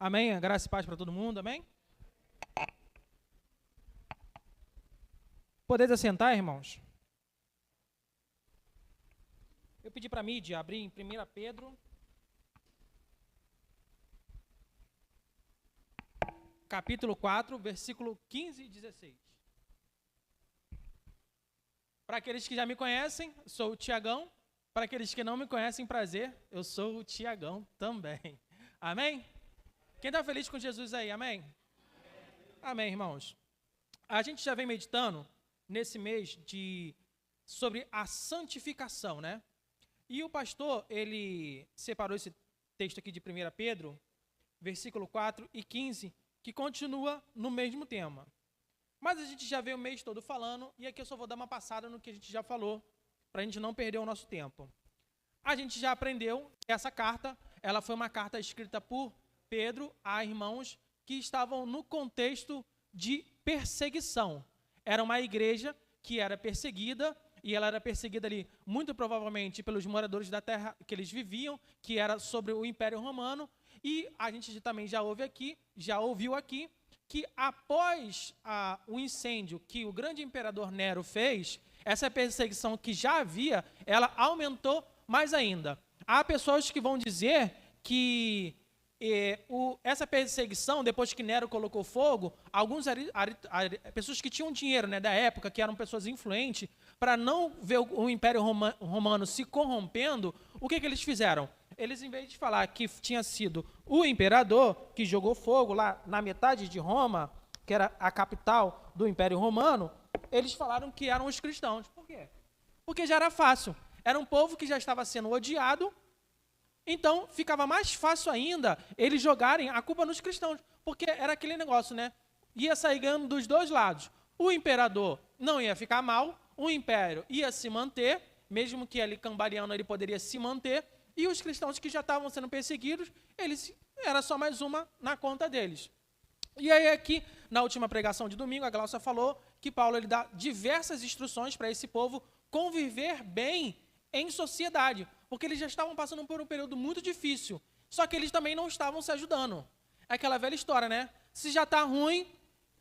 Amém? Graça e paz para todo mundo, amém? Podeis assentar, irmãos? Eu pedi para a mídia abrir em 1 Pedro, capítulo 4, versículo 15 e 16. Para aqueles que já me conhecem, sou o Tiagão. Para aqueles que não me conhecem, prazer, eu sou o Tiagão também. Amém? Quem está feliz com Jesus aí, amém? Amém, irmãos. A gente já vem meditando nesse mês sobre a santificação, né? E o pastor, ele separou esse texto aqui de 1 Pedro, versículo 4 e 15, que continua no mesmo tema. Mas a gente já veio o mês todo falando, e aqui eu só vou dar uma passada no que a gente já falou, para a gente não perder o nosso tempo. A gente já aprendeu que essa carta, ela foi uma carta escrita por Pedro a irmãos que estavam no contexto de perseguição. Era uma igreja que era perseguida, e ela era perseguida ali, muito provavelmente, pelos moradores da terra que eles viviam, que era sobre o Império Romano, e a gente também já ouviu aqui, que após o incêndio que o grande imperador Nero fez, essa perseguição que já havia, ela aumentou mais ainda. Há pessoas que vão dizer que essa perseguição, depois que Nero colocou fogo, pessoas que tinham dinheiro, né, da época, que eram pessoas influentes, para não ver o Império Romano se corrompendo, o que eles fizeram? Eles, em vez de falar que tinha sido o imperador que jogou fogo lá na metade de Roma, que era a capital do Império Romano, eles falaram que eram os cristãos. Por quê? Porque já era fácil. Era um povo que já estava sendo odiado, então ficava mais fácil ainda eles jogarem a culpa nos cristãos, porque era aquele negócio, né? Ia sair ganhando dos dois lados. O imperador não ia ficar mal, o império ia se manter, mesmo que ali cambaleando ele poderia se manter, e os cristãos que já estavam sendo perseguidos, era só mais uma na conta deles. E aí aqui, na última pregação de domingo, a Glaucia falou que Paulo ele dá diversas instruções para esse povo conviver bem em sociedade, porque eles já estavam passando por um período muito difícil, só que eles também não estavam se ajudando. É aquela velha história, né? Se já está ruim,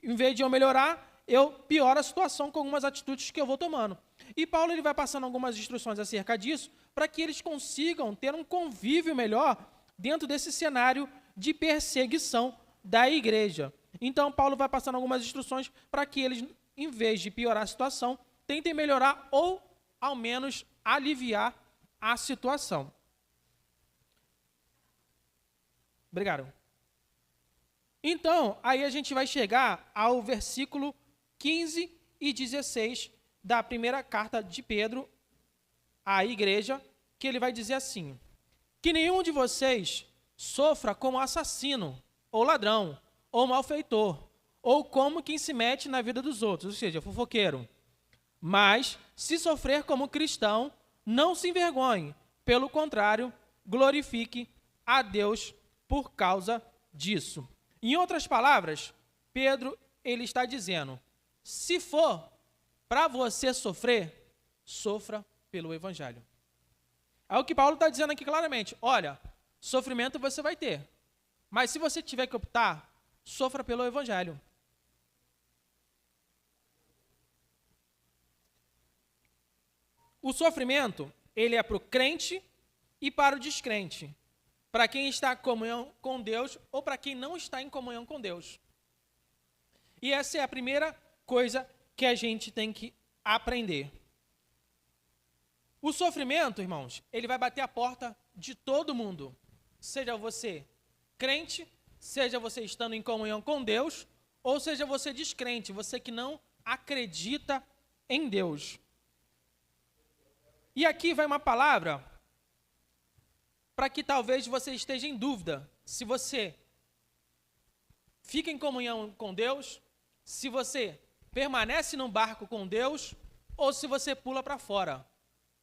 em vez de eu melhorar, eu pioro a situação com algumas atitudes que eu vou tomando. E Paulo ele vai passando algumas instruções acerca disso, para que eles consigam ter um convívio melhor dentro desse cenário de perseguição da igreja. Então, Paulo vai passando algumas instruções para que eles, em vez de piorar a situação, tentem melhorar ou, ao menos, aliviar a situação. Obrigado. Então, aí a gente vai chegar ao versículo 15 e 16 da primeira carta de Pedro à igreja, que ele vai dizer assim: que nenhum de vocês sofra como assassino, ou ladrão, ou malfeitor, ou como quem se mete na vida dos outros, ou seja, fofoqueiro. Mas, se sofrer como cristão, não se envergonhe, pelo contrário, glorifique a Deus por causa disso. Em outras palavras, Pedro ele está dizendo: se for para você sofrer, sofra pelo Evangelho. É o que Paulo está dizendo aqui claramente. Olha, sofrimento você vai ter, mas se você tiver que optar, sofra pelo Evangelho. O sofrimento, ele é para o crente e para o descrente. Para quem está em comunhão com Deus ou para quem não está em comunhão com Deus. E essa é a primeira coisa que a gente tem que aprender. O sofrimento, irmãos, ele vai bater a porta de todo mundo. Seja você crente, seja você estando em comunhão com Deus, ou seja você descrente, você que não acredita em Deus. E aqui vai uma palavra para que talvez você esteja em dúvida se você fica em comunhão com Deus, se você permanece num barco com Deus, ou se você pula para fora.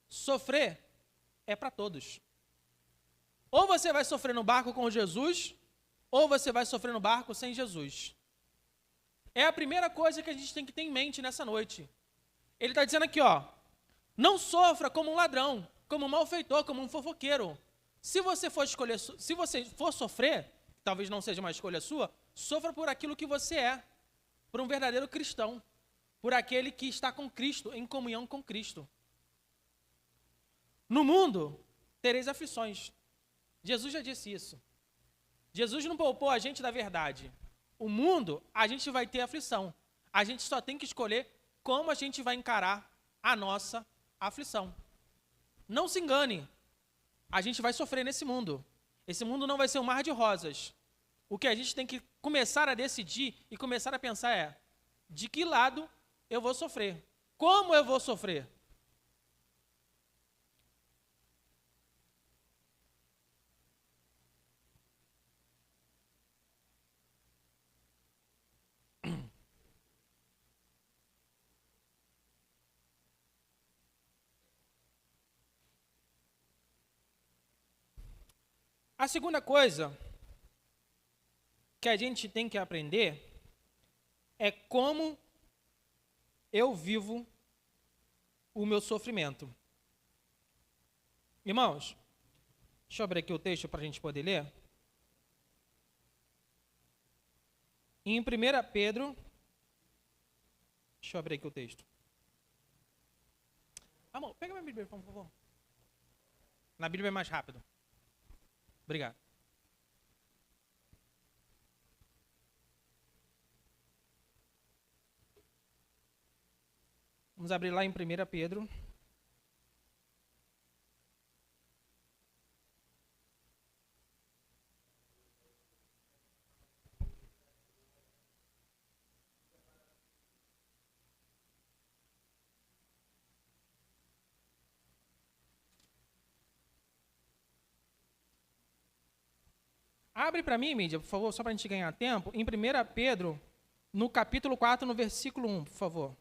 Sofrer é para todos. Ou você vai sofrer no barco com Jesus, ou você vai sofrer no barco sem Jesus. É a primeira coisa que a gente tem que ter em mente nessa noite. Ele está dizendo aqui, ó, não sofra como um ladrão, como um malfeitor, como um fofoqueiro. Se você for sofrer, talvez não seja uma escolha sua, sofra por aquilo que você é, por um verdadeiro cristão, por aquele que está com Cristo, em comunhão com Cristo. No mundo, tereis aflições. Jesus já disse isso. Jesus não poupou a gente da verdade. O mundo, a gente vai ter aflição. A gente só tem que escolher como a gente vai encarar a nossa aflição. Não se engane. A gente vai sofrer nesse mundo. Esse mundo não vai ser um mar de rosas. O que a gente tem que começar a decidir e começar a pensar é: de que lado eu vou sofrer? Como eu vou sofrer? A segunda coisa que a gente tem que aprender é como eu vivo o meu sofrimento. Irmãos, deixa eu abrir aqui o texto para a gente poder ler. Em 1 Pedro, deixa eu abrir aqui o texto. Amor, pega minha Bíblia, por favor. Na Bíblia é mais rápido. Obrigado. Vamos abrir lá em 1 Pedro. Abre para mim, mídia, por favor, só para a gente ganhar tempo. Em 1 Pedro, no capítulo 4, no versículo 1, por favor.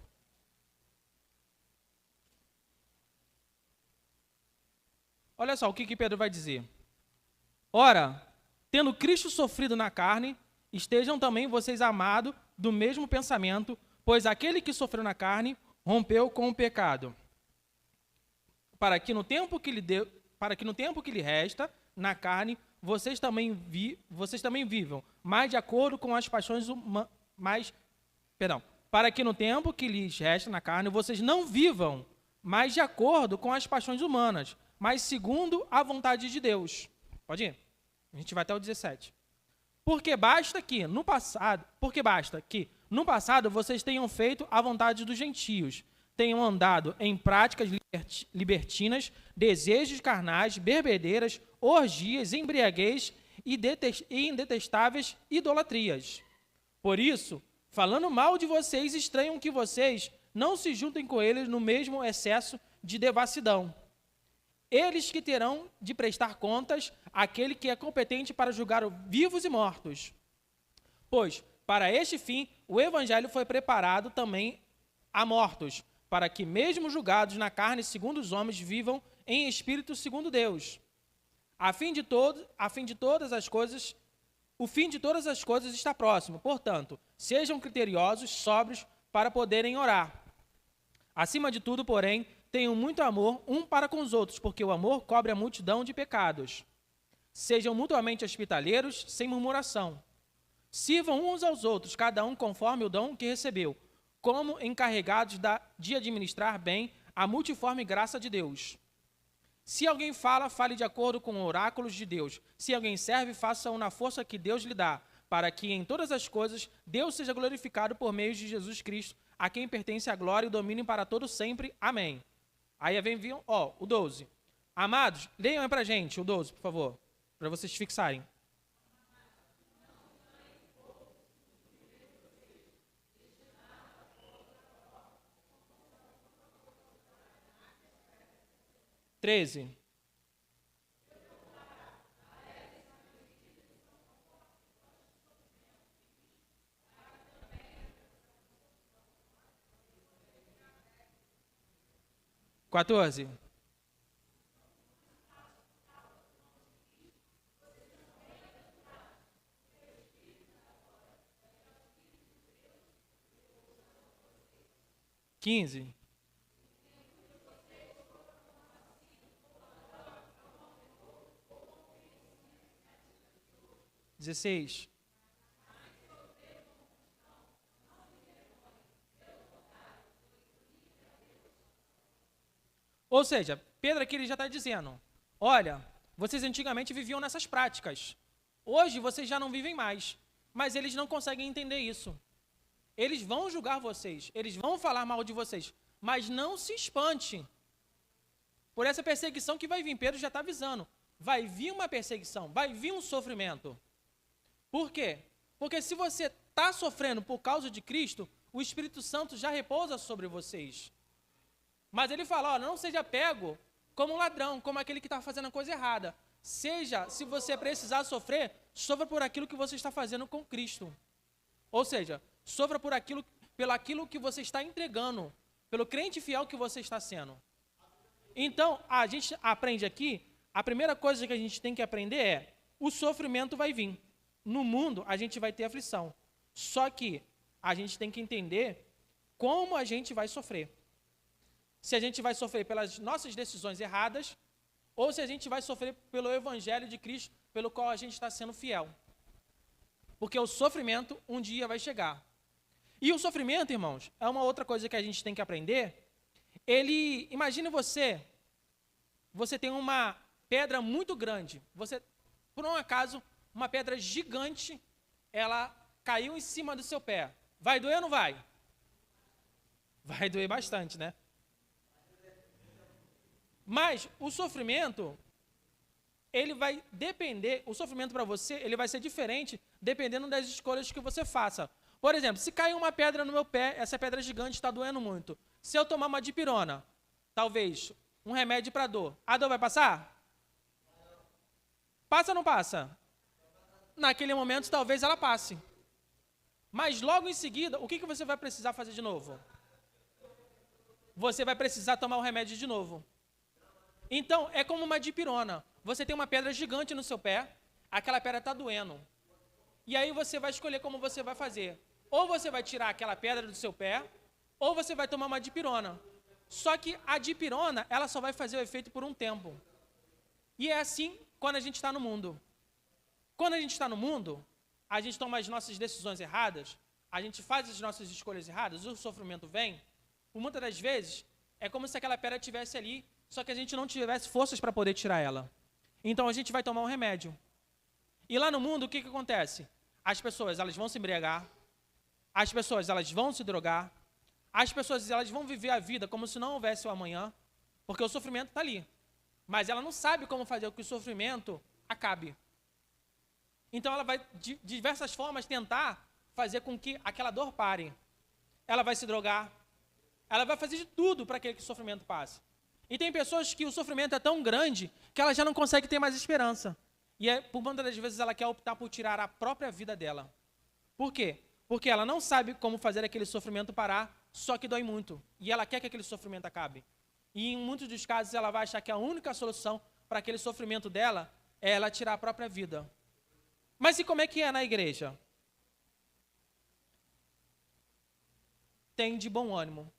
Olha só o que Pedro vai dizer. Ora, tendo Cristo sofrido na carne, estejam também vocês amados do mesmo pensamento, pois aquele que sofreu na carne rompeu com o pecado, para que no tempo que lhe resta na carne, vocês também vivam mais de acordo com as paixões para que no tempo que lhes resta na carne, vocês não vivam mais de acordo com as paixões humanas, mas segundo a vontade de Deus. Pode ir? A gente vai até o 17. Porque basta que no passado vocês tenham feito a vontade dos gentios, tenham andado em práticas libertinas, desejos carnais, bebedeiras, orgias, embriaguez e indetestáveis idolatrias. Por isso, falando mal de vocês, estranham que vocês não se juntem com eles no mesmo excesso de devassidão. Eles que terão de prestar contas àquele que é competente para julgar vivos e mortos. Pois, para este fim, o evangelho foi preparado também a mortos, para que, mesmo julgados na carne segundo os homens, vivam em espírito segundo Deus. O fim de todas as coisas está próximo. Portanto, sejam criteriosos, sóbrios, para poderem orar. Acima de tudo, porém, tenham muito amor um para com os outros, porque o amor cobre a multidão de pecados. Sejam mutuamente hospitaleiros, sem murmuração. Sirvam uns aos outros, cada um conforme o dom que recebeu, como encarregados de administrar bem a multiforme graça de Deus. Se alguém fala, fale de acordo com oráculos de Deus. Se alguém serve, faça-o na força que Deus lhe dá, para que em todas as coisas Deus seja glorificado por meio de Jesus Cristo, a quem pertence a glória e o domínio para todo sempre. Amém. Aí vem o 12. Amados, leiam aí pra gente o 12, por favor, para vocês fixarem. Treze. Quatorze. 15. 16. 16. Ou seja, Pedro aqui ele já está dizendo, olha, vocês antigamente viviam nessas práticas. Hoje vocês já não vivem mais. Mas eles não conseguem entender isso. Eles vão julgar vocês, eles vão falar mal de vocês. Mas não se espante por essa perseguição que vai vir. Pedro já está avisando. Vai vir uma perseguição, vai vir um sofrimento. Por quê? Porque se você está sofrendo por causa de Cristo, o Espírito Santo já repousa sobre vocês. Mas ele fala, não seja pego como um ladrão, como aquele que está fazendo a coisa errada. Seja, se você precisar sofrer, sofra por aquilo que você está fazendo com Cristo. Ou seja, sofra pelo aquilo que você está entregando, pelo crente fiel que você está sendo. Então, a gente aprende aqui, a primeira coisa que a gente tem que aprender é, o sofrimento vai vir. No mundo, a gente vai ter aflição. Só que a gente tem que entender como a gente vai sofrer. Se a gente vai sofrer pelas nossas decisões erradas, ou se a gente vai sofrer pelo Evangelho de Cristo, pelo qual a gente está sendo fiel. Porque o sofrimento um dia vai chegar. E o sofrimento, irmãos, é uma outra coisa que a gente tem que aprender. Imagine você tem uma pedra muito grande. Por um acaso, uma pedra gigante, ela caiu em cima do seu pé. Vai doer ou não vai? Vai doer bastante, né? Mas o sofrimento, ele vai depender, o sofrimento para você, ele vai ser diferente dependendo das escolhas que você faça. Por exemplo, se cair uma pedra no meu pé, essa pedra gigante está doendo muito. Se eu tomar uma dipirona, talvez um remédio para dor, a dor vai passar? Passa ou não passa? Naquele momento, talvez ela passe. Mas logo em seguida, o que você vai precisar fazer de novo? Você vai precisar tomar o remédio de novo. Então, é como uma dipirona. Você tem uma pedra gigante no seu pé, aquela pedra está doendo. E aí você vai escolher como você vai fazer. Ou você vai tirar aquela pedra do seu pé, ou você vai tomar uma dipirona. Só que a dipirona, ela só vai fazer o efeito por um tempo. E é assim quando a gente está no mundo. Quando a gente está no mundo, a gente toma as nossas decisões erradas, a gente faz as nossas escolhas erradas, o sofrimento vem. Por muitas das vezes, é como se aquela pedra estivesse ali, só que a gente não tivesse forças para poder tirar ela. Então a gente vai tomar um remédio. E lá no mundo, o que acontece? As pessoas, elas vão se embriagar, as pessoas, elas vão se drogar, as pessoas, elas vão viver a vida como se não houvesse o amanhã, porque o sofrimento está ali. Mas ela não sabe como fazer com que o sofrimento acabe. Então ela vai, de diversas formas, tentar fazer com que aquela dor pare. Ela vai se drogar, ela vai fazer de tudo para que o sofrimento passe. E tem pessoas que o sofrimento é tão grande que ela já não consegue ter mais esperança. E por muitas das vezes ela quer optar por tirar a própria vida dela. Por quê? Porque ela não sabe como fazer aquele sofrimento parar, só que dói muito. E ela quer que aquele sofrimento acabe. E em muitos dos casos ela vai achar que a única solução para aquele sofrimento dela é ela tirar a própria vida. Mas e como é que é na igreja? Tem de bom ânimo.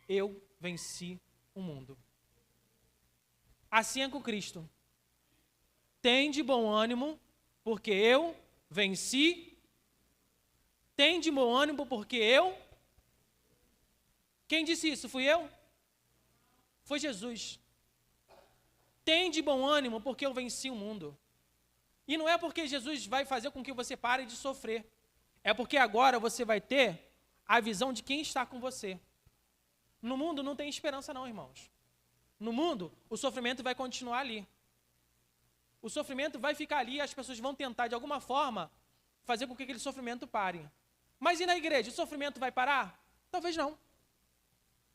Eu venci o mundo. Assim é com Cristo. Tem de bom ânimo, porque eu venci. Tem de bom ânimo, porque eu... Quem disse isso? Fui eu? Foi Jesus. Tem de bom ânimo, porque eu venci o mundo. E não é porque Jesus vai fazer com que você pare de sofrer. É porque agora você vai ter a visão de quem está com você. No mundo não tem esperança não, irmãos. No mundo, o sofrimento vai continuar ali. O sofrimento vai ficar ali e as pessoas vão tentar, de alguma forma, fazer com que aquele sofrimento pare. Mas e na igreja? O sofrimento vai parar? Talvez não.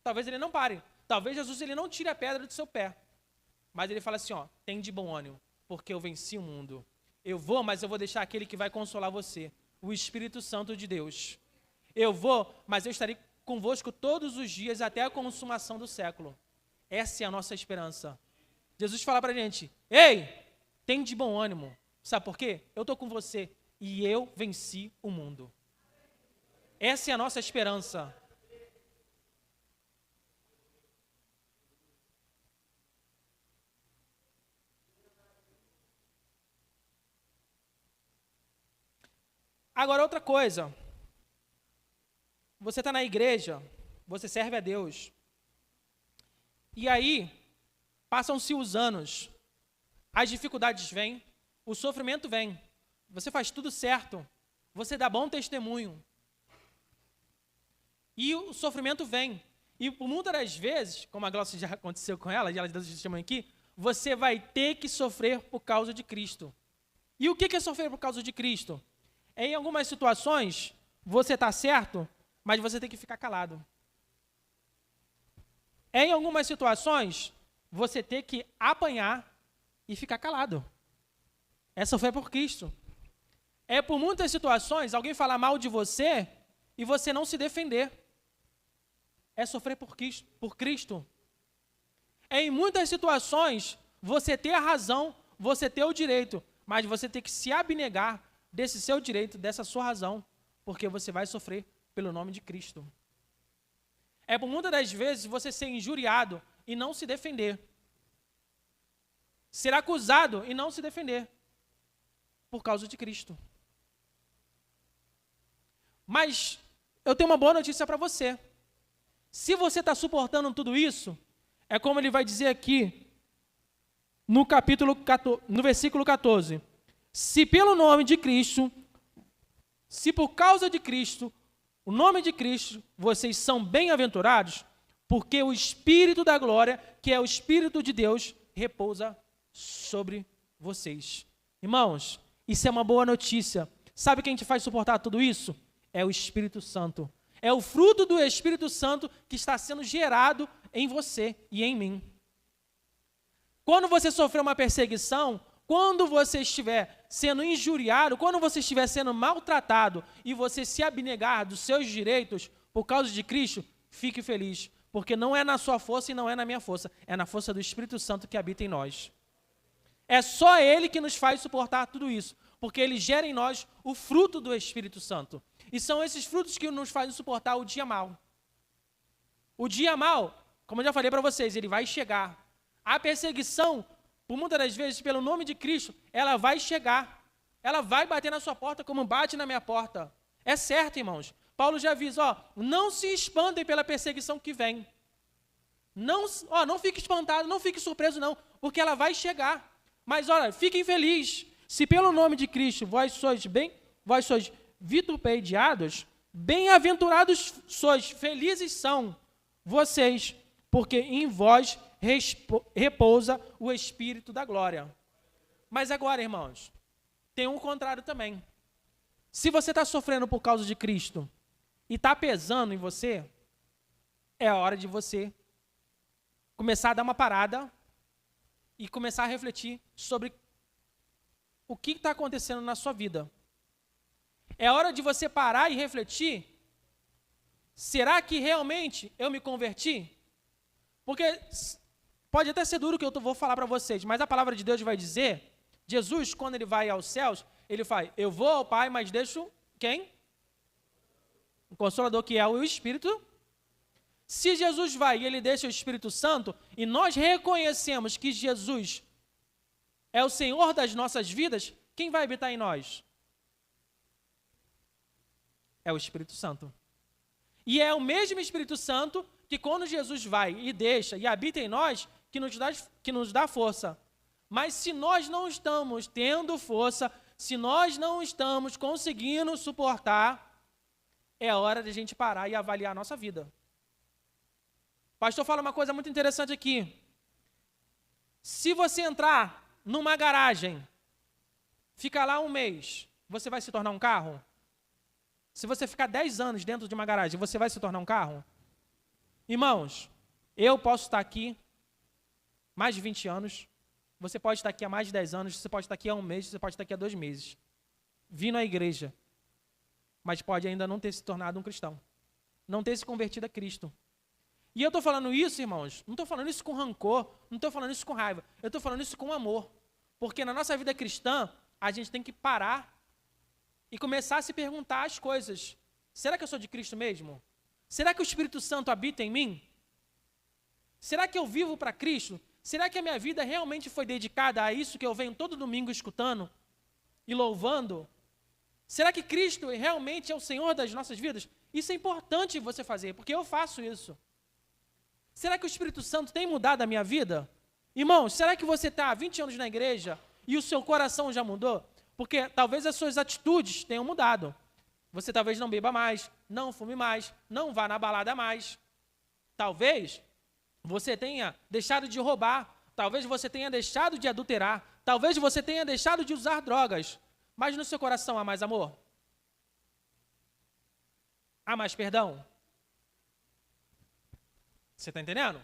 Talvez ele não pare. Talvez Jesus ele não tire a pedra do seu pé. Mas ele fala assim, tem de bom ânimo, porque eu venci o mundo. Eu vou, mas eu vou deixar aquele que vai consolar você, o Espírito Santo de Deus. Eu vou, mas eu estarei convosco todos os dias até a consumação do século. Essa é a nossa esperança. Jesus fala pra gente, ei, tem de bom ânimo. Sabe por quê? Eu estou com você e eu venci o mundo. Essa é a nossa esperança. Agora, outra coisa. Você está na igreja, você serve a Deus. E aí, passam-se os anos, as dificuldades vêm, o sofrimento vem. Você faz tudo certo, você dá bom testemunho. E o sofrimento vem. E por muitas das vezes, como a Glaucia já aconteceu com ela, e ela deu testemunho aqui, você vai ter que sofrer por causa de Cristo. E o que é sofrer por causa de Cristo? Em algumas situações, você está certo, mas você tem que ficar calado. Em algumas situações, você tem que apanhar e ficar calado. É sofrer por Cristo. É por muitas situações, alguém falar mal de você e você não se defender. É sofrer por Cristo. Em muitas situações, você ter a razão, você ter o direito, mas você tem que se abnegar desse seu direito, dessa sua razão, porque você vai sofrer pelo nome de Cristo. É por muitas das vezes você ser injuriado e não se defender. Ser acusado e não se defender. Por causa de Cristo. Mas eu tenho uma boa notícia para você. Se você está suportando tudo isso, é como ele vai dizer aqui, no versículo 14. Se pelo nome de Cristo, se por causa de Cristo, o nome de Cristo, vocês são bem-aventurados, porque o Espírito da glória, que é o Espírito de Deus, repousa sobre vocês. Irmãos, isso é uma boa notícia. Sabe quem te faz suportar tudo isso? É o Espírito Santo. É o fruto do Espírito Santo que está sendo gerado em você e em mim. Quando você sofrer uma perseguição, quando você estiver sendo injuriado, quando você estiver sendo maltratado e você se abnegar dos seus direitos por causa de Cristo, fique feliz, porque não é na sua força e não é na minha força, é na força do Espírito Santo que habita em nós. É só Ele que nos faz suportar tudo isso, porque Ele gera em nós o fruto do Espírito Santo. E são esses frutos que nos fazem suportar o dia mau. O dia mau, como eu já falei para vocês, ele vai chegar. A perseguição, por muitas das vezes, pelo nome de Cristo, ela vai chegar. Ela vai bater na sua porta como bate na minha porta. É certo, irmãos. Paulo já avisa, não se espantem pela perseguição que vem. Não fique espantado, não fique surpreso não, porque ela vai chegar. Mas olha, fiquem felizes. Se pelo nome de Cristo vós sois vituperiados, bem-aventurados sois, felizes são vocês, porque em vós repousa o Espírito da glória. Mas agora, irmãos, tem um contrário também. Se você está sofrendo por causa de Cristo e está pesando em você, é a hora de você começar a dar uma parada e começar a refletir sobre o que está acontecendo na sua vida. É hora de você parar e refletir, será que realmente eu me converti? Porque pode até ser duro o que eu vou falar para vocês, mas a palavra de Deus vai dizer, Jesus, quando ele vai aos céus, ele fala, eu vou ao Pai, mas deixo quem? O Consolador, que é o Espírito. Se Jesus vai e ele deixa o Espírito Santo, e nós reconhecemos que Jesus é o Senhor das nossas vidas, quem vai habitar em nós? É o Espírito Santo. E é o mesmo Espírito Santo que quando Jesus vai e deixa e habita em nós, que nos dá força. Mas se nós não estamos tendo força, se nós não estamos conseguindo suportar, é hora de a gente parar e avaliar a nossa vida. O pastor fala uma coisa muito interessante aqui. Se você entrar numa garagem, ficar lá um mês, você vai se tornar um carro? Se você ficar 10 anos dentro de uma garagem, você vai se tornar um carro? Irmãos, eu posso estar aqui mais de 20 anos, você pode estar aqui há mais de 10 anos, você pode estar aqui há um mês, você pode estar aqui há 2 meses, vindo à igreja, mas pode ainda não ter se tornado um cristão, não ter se convertido a Cristo. E eu estou falando isso, irmãos, não estou falando isso com rancor, não estou falando isso com raiva, eu estou falando isso com amor, porque na nossa vida cristã, a gente tem que parar e começar a se perguntar as coisas. Será que eu sou de Cristo mesmo? Será que o Espírito Santo habita em mim? Será que eu vivo para Cristo? Será que a minha vida realmente foi dedicada a isso que eu venho todo domingo escutando e louvando? Será que Cristo realmente é o Senhor das nossas vidas? Isso é importante você fazer, porque eu faço isso. Será que o Espírito Santo tem mudado a minha vida? Irmãos, será que você está há 20 anos na igreja e o seu coração já mudou? Porque talvez as suas atitudes tenham mudado. Você talvez não beba mais, não fume mais, não vá na balada mais. Talvez você tenha deixado de roubar, talvez você tenha deixado de adulterar, talvez você tenha deixado de usar drogas, mas no seu coração há mais amor? Há mais perdão? Você está entendendo?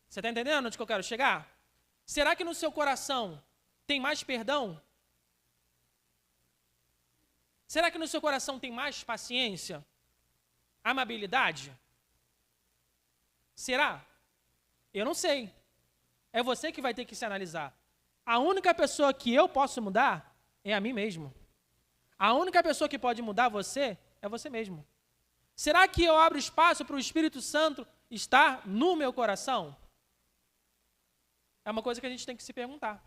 Você está entendendo onde que eu quero chegar? Será que no seu coração tem mais perdão? Será que no seu coração tem mais paciência? Amabilidade? Será? Eu não sei. É você que vai ter que se analisar. A única pessoa que eu posso mudar é a mim mesmo. A única pessoa que pode mudar você é você mesmo. Será que eu abro espaço para o Espírito Santo estar no meu coração? É uma coisa que a gente tem que se perguntar.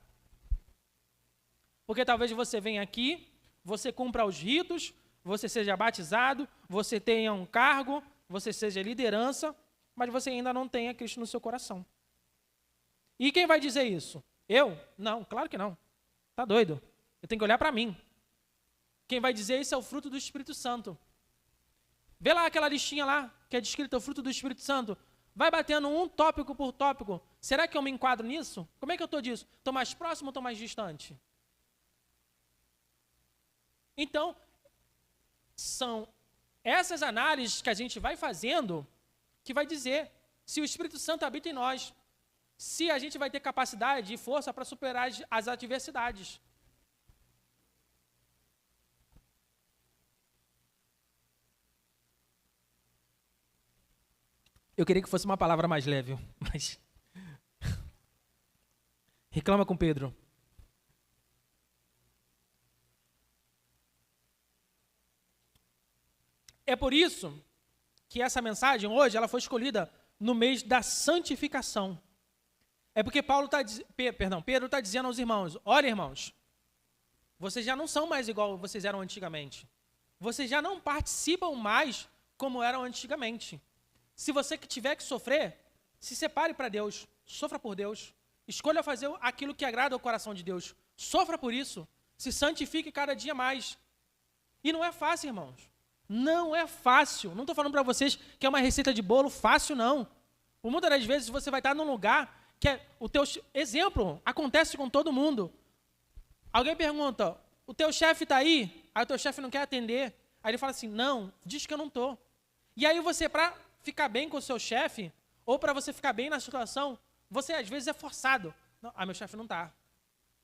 Porque talvez você venha aqui, você cumpra os ritos, você seja batizado, você tenha um cargo, você seja liderança, mas você ainda não tenha Cristo no seu coração. E quem vai dizer isso? Eu? Não, claro que não. Tá doido. Eu tenho que olhar para mim. Quem vai dizer isso é o fruto do Espírito Santo. Vê lá aquela listinha lá, que é descrita o fruto do Espírito Santo. Vai batendo um tópico por tópico. Será que eu me enquadro nisso? Como é que eu estou disso? Estou mais próximo ou estou mais distante? Então, são essas análises que a gente vai fazendo que vai dizer se o Espírito Santo habita em nós, se a gente vai ter capacidade e força para superar as adversidades. Eu queria que fosse uma palavra mais leve, mas... Reclama com Pedro. É por isso que essa mensagem hoje ela foi escolhida no mês da santificação. É porque Pedro está dizendo aos irmãos, olha irmãos, vocês já não são mais igual vocês eram antigamente. Vocês já não participam mais como eram antigamente. Se você que tiver que sofrer, se separe para Deus, sofra por Deus. Escolha fazer aquilo que agrada ao coração de Deus. Sofra por isso. Se santifique cada dia mais. E não é fácil, irmãos. Não é fácil. Não estou falando para vocês que é uma receita de bolo fácil, não. Muitas das vezes você vai estar num lugar que é o teu exemplo, acontece com todo mundo. Alguém pergunta, o teu chefe está aí? Aí o teu chefe não quer atender. Aí ele fala assim, não, diz que eu não estou. E aí você, para ficar bem com o seu chefe, ou para você ficar bem na situação, você às vezes é forçado. Não, meu chefe não está.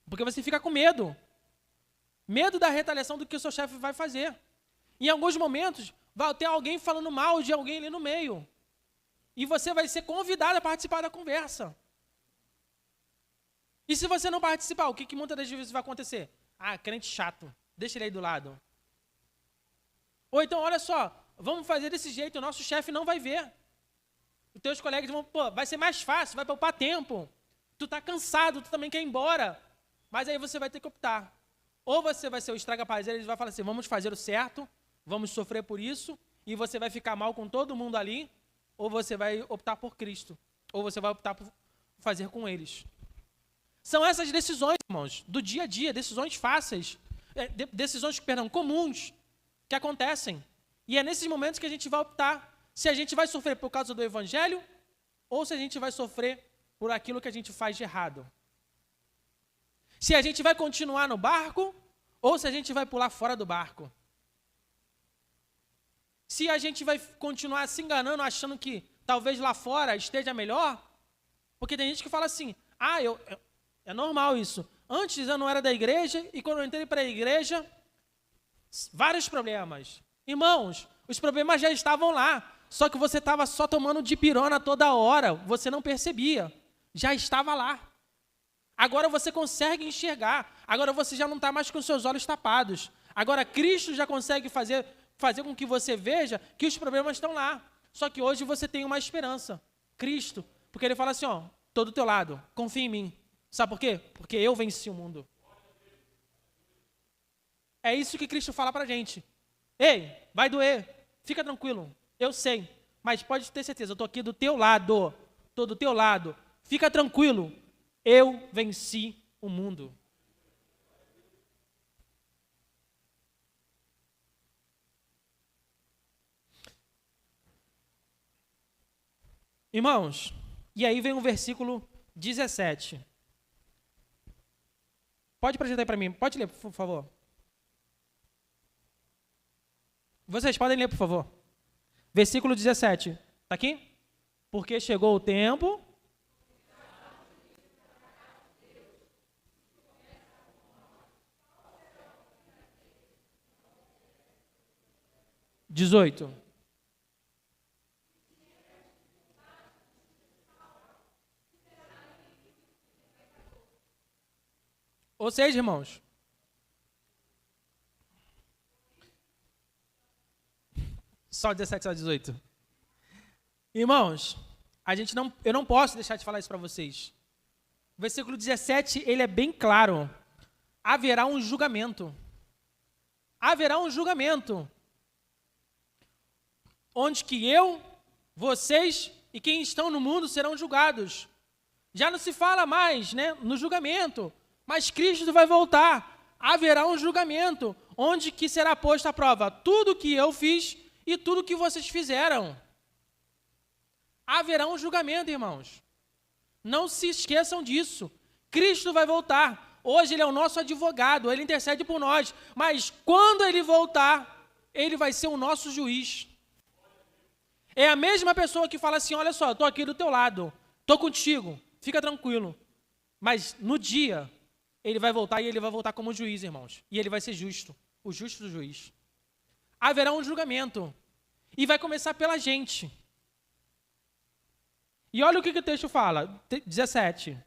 Porque você fica com medo. Medo da retaliação do que o seu chefe vai fazer. Em alguns momentos, vai ter alguém falando mal de alguém ali no meio. E você vai ser convidado a participar da conversa. E se você não participar, o que muitas das vezes vai acontecer? Crente chato, deixa ele aí do lado. Ou então, olha só, vamos fazer desse jeito, o nosso chefe não vai ver. Os teus colegas vão, vai ser mais fácil, vai poupar tempo. Tu está cansado, tu também quer ir embora. Mas aí você vai ter que optar. Ou você vai ser o estraga-prazer, ele vai falar assim, vamos fazer o certo, vamos sofrer por isso, e você vai ficar mal com todo mundo ali, ou você vai optar por Cristo, ou você vai optar por fazer com eles. São essas decisões, irmãos, do dia a dia, decisões fáceis, decisões, comuns, que acontecem. E é nesses momentos que a gente vai optar se a gente vai sofrer por causa do Evangelho ou se a gente vai sofrer por aquilo que a gente faz de errado. Se a gente vai continuar no barco ou se a gente vai pular fora do barco. Se a gente vai continuar se enganando, achando que talvez lá fora esteja melhor, porque tem gente que fala assim, é normal isso. Antes eu não era da igreja e quando eu entrei para a igreja, vários problemas. Irmãos, os problemas já estavam lá, só que você estava só tomando dipirona toda hora, você não percebia, já estava lá. Agora você consegue enxergar, agora você já não está mais com seus olhos tapados. Agora Cristo já consegue fazer com que você veja que os problemas estão lá. Só que hoje você tem uma esperança, Cristo, porque ele fala assim, estou do teu lado, confia em mim. Sabe por quê? Porque eu venci o mundo. É isso que Cristo fala pra gente. Ei, vai doer, fica tranquilo, eu sei, mas pode ter certeza, eu estou aqui do teu lado, estou do teu lado, fica tranquilo, eu venci o mundo. Irmãos, e aí vem o versículo 17. Pode projetar aí para mim, pode ler, por favor. Vocês podem ler, por favor. Versículo 17. Está aqui? Porque chegou o tempo. 18. Ou seja, irmãos, só 17, só 18. Irmãos, eu não posso deixar de falar isso para vocês. O versículo 17, ele é bem claro. Haverá um julgamento. Haverá um julgamento. Onde que eu, vocês e quem estão no mundo serão julgados. Já não se fala mais, né, no julgamento. Mas Cristo vai voltar. Haverá um julgamento, onde que será posto à prova tudo que eu fiz e tudo que vocês fizeram. Haverá um julgamento, irmãos. Não se esqueçam disso. Cristo vai voltar. Hoje ele é o nosso advogado, ele intercede por nós. Mas quando ele voltar, ele vai ser o nosso juiz. É a mesma pessoa que fala assim, olha só, estou aqui do teu lado, estou contigo, fica tranquilo. Mas no dia, ele vai voltar e ele vai voltar como juiz, irmãos. E ele vai ser justo, o justo do juiz. Haverá um julgamento. E vai começar pela gente. E olha o que o texto fala, 17.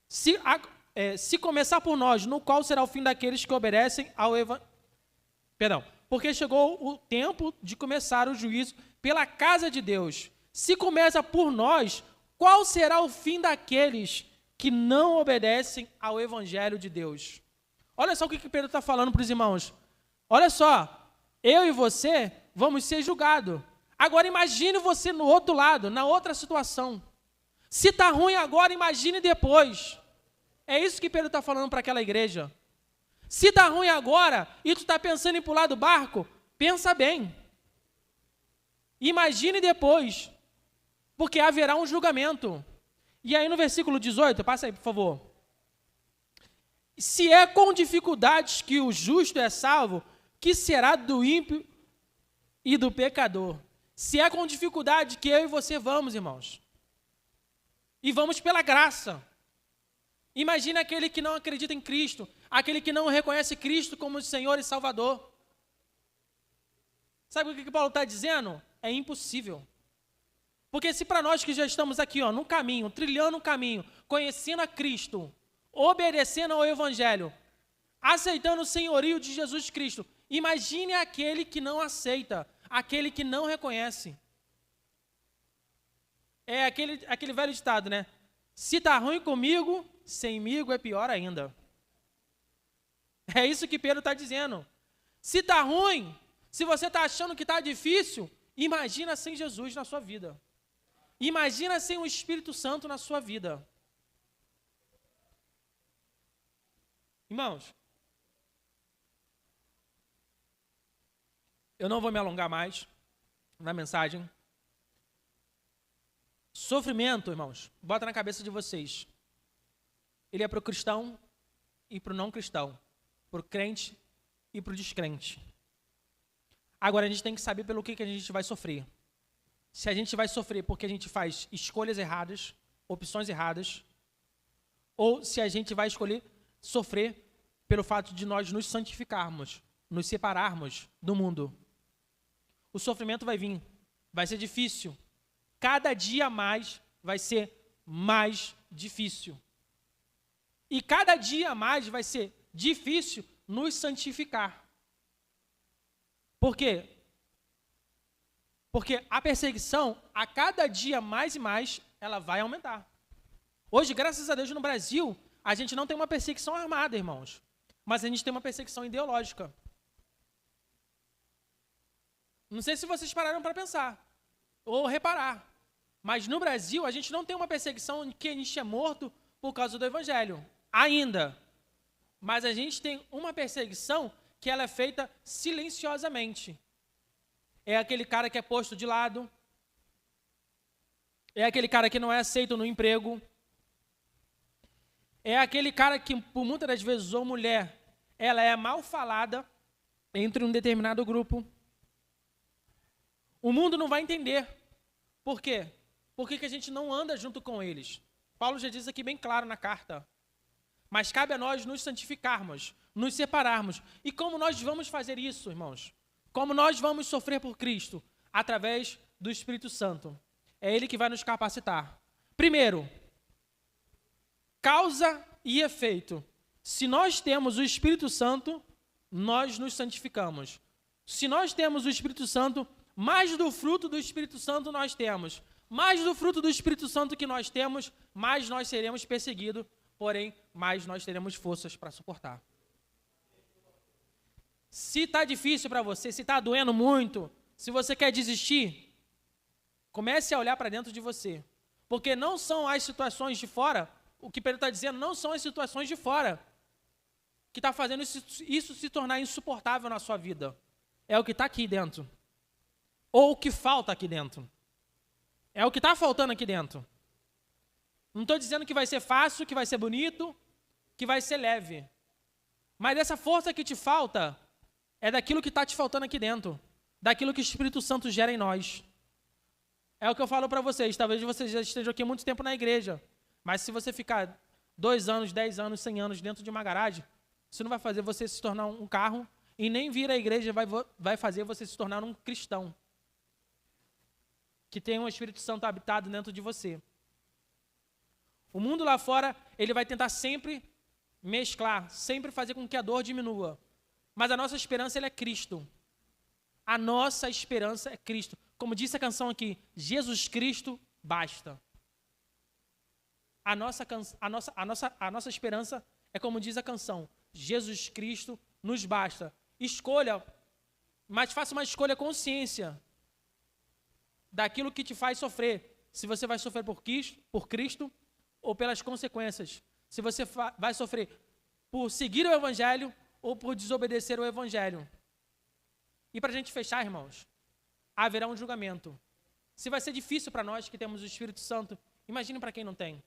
Se começar por nós, no qual será o fim daqueles que obedecem ao evangelho. Perdão. Porque chegou o tempo de começar o juízo pela casa de Deus. Se começa por nós, qual será o fim daqueles que não obedecem ao evangelho de Deus? Olha só o que Pedro está falando para os irmãos. Olha só, eu e você vamos ser julgados. Agora imagine você no outro lado, na outra situação. Se está ruim agora, imagine depois. É isso que Pedro está falando para aquela igreja. Se está ruim agora e tu está pensando em pular do barco, pensa bem. Imagine depois, porque haverá um julgamento. E aí no versículo 18, passa aí por favor. Se é com dificuldades que o justo é salvo, que será do ímpio e do pecador? Se é com dificuldade que eu e você vamos, irmãos. E vamos pela graça. Imagina aquele que não acredita em Cristo, aquele que não reconhece Cristo como Senhor e Salvador. Sabe o que Paulo está dizendo? É impossível. Porque se para nós que já estamos aqui, no caminho, trilhando o caminho, conhecendo a Cristo, obedecendo ao Evangelho, aceitando o senhorio de Jesus Cristo, imagine aquele que não aceita, aquele que não reconhece. É aquele velho ditado, né? Se está ruim comigo, semigo é pior ainda. É isso que Pedro está dizendo. Se está ruim, se você está achando que está difícil, imagina sem Jesus na sua vida. Imagina sem o Espírito Santo na sua vida. Irmãos, eu não vou me alongar mais na mensagem. Sofrimento, irmãos, bota na cabeça de vocês. Ele é para o cristão e para o não cristão. Para o crente e para o descrente. Agora, a gente tem que saber pelo que a gente vai sofrer. Se a gente vai sofrer porque a gente faz escolhas erradas, opções erradas, ou se a gente vai sofrer pelo fato de nós nos santificarmos, nos separarmos do mundo. O sofrimento vai vir, vai ser difícil. Cada dia mais vai ser mais difícil. E cada dia mais vai ser difícil nos santificar. Por quê? Porque a perseguição, a cada dia mais e mais, ela vai aumentar. Hoje, graças a Deus, no Brasil, a gente não tem uma perseguição armada, irmãos. mas a gente tem uma perseguição ideológica. Não sei se vocês pararam para pensar ou reparar, mas no Brasil a gente não tem uma perseguição em que a gente é morto por causa do evangelho, ainda. Mas a gente tem uma perseguição que ela é feita silenciosamente. É aquele cara que é posto de lado, é aquele cara que não é aceito no emprego, é aquele cara que, por muitas das vezes, ou mulher, ela é mal falada entre um determinado grupo. O mundo não vai entender. Por quê? Porque a gente não anda junto com eles. Paulo já diz aqui bem claro na carta. Mas cabe a nós nos santificarmos, nos separarmos. E como nós vamos fazer isso, irmãos? Como nós vamos sofrer por Cristo? Através do Espírito Santo. É Ele que vai nos capacitar. Primeiro, causa e efeito. Se nós temos o Espírito Santo, nós nos santificamos. Se nós temos o Espírito Santo, mais do fruto do Espírito Santo nós temos. Mais do fruto do Espírito Santo que nós temos, mais nós seremos perseguidos, porém, mais nós teremos forças para suportar. Se está difícil para você, se está doendo muito, se você quer desistir, comece a olhar para dentro de você. Porque não são as situações de fora, o que Pedro está dizendo, não são as situações de fora que está fazendo isso se tornar insuportável na sua vida. É o que está aqui dentro. Ou o que falta aqui dentro. É o que está faltando aqui dentro. Não estou dizendo que vai ser fácil, que vai ser bonito, que vai ser leve. Mas essa força que te falta é daquilo que está te faltando aqui dentro. Daquilo que o Espírito Santo gera em nós. É o que eu falo para vocês. Talvez vocês já estejam aqui há muito tempo na igreja. Mas se você ficar 2 anos, 10 anos, 100 anos dentro de uma garagem, isso não vai fazer você se tornar um carro e nem vir à igreja vai fazer você se tornar um cristão. Que tem um Espírito Santo habitado dentro de você. O mundo lá fora, ele vai tentar sempre mesclar, sempre fazer com que a dor diminua. Mas a nossa esperança, é Cristo. A nossa esperança é Cristo. Como disse a canção aqui, Jesus Cristo basta. A nossa esperança é como diz a canção, Jesus Cristo nos basta. Escolha, mas faça uma escolha consciência daquilo que te faz sofrer. Se você vai sofrer por Cristo ou pelas consequências. Se você vai sofrer por seguir o Evangelho ou por desobedecer o Evangelho. E para a gente fechar, irmãos, haverá um julgamento. Se vai ser difícil para nós que temos o Espírito Santo, imagine para quem não tem.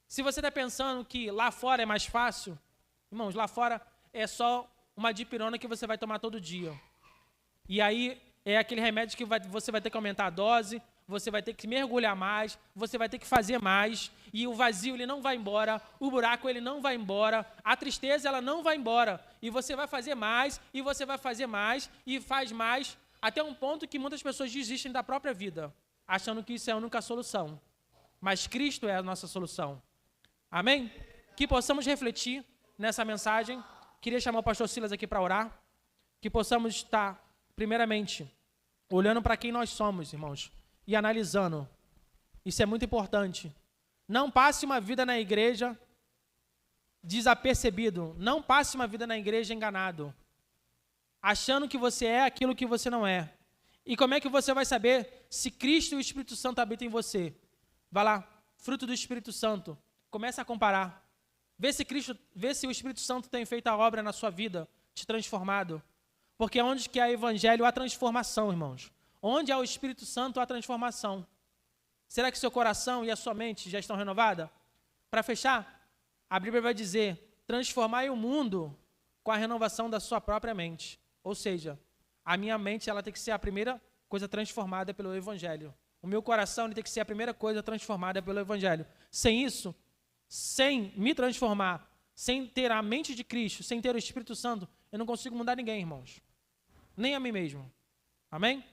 Se você está pensando que lá fora é mais fácil, irmãos, lá fora é só uma dipirona que você vai tomar todo dia. E aí é aquele remédio que você vai ter que aumentar a dose, você vai ter que mergulhar mais, você vai ter que fazer mais, e o vazio ele não vai embora, o buraco ele não vai embora, a tristeza ela não vai embora, e você vai fazer mais, e você vai fazer mais, e faz mais, até um ponto que muitas pessoas desistem da própria vida, achando que isso é a única solução. Mas Cristo é a nossa solução. Amém? Que possamos refletir nessa mensagem. Queria chamar o pastor Silas aqui para orar. Que possamos estar, primeiramente, olhando para quem nós somos, irmãos, e analisando. Isso é muito importante. Não passe uma vida na igreja desapercebido. Não passe uma vida na igreja enganado. Achando que você é aquilo que você não é. E como é que você vai saber se Cristo e o Espírito Santo habitam em você? Vai lá, fruto do Espírito Santo. Começa a comparar. Vê se o Espírito Santo tem feito a obra na sua vida, te transformado. Porque onde que há evangelho, há transformação, irmãos. Onde há o Espírito Santo, há transformação. Será que seu coração e a sua mente já estão renovadas? Para fechar, a Bíblia vai dizer, transformai o mundo com a renovação da sua própria mente. Ou seja, a minha mente ela tem que ser a primeira coisa transformada pelo evangelho. O meu coração ele tem que ser a primeira coisa transformada pelo evangelho. Sem isso, sem me transformar, sem ter a mente de Cristo, sem ter o Espírito Santo, eu não consigo mudar ninguém, irmãos. Nem a mim mesmo. Amém?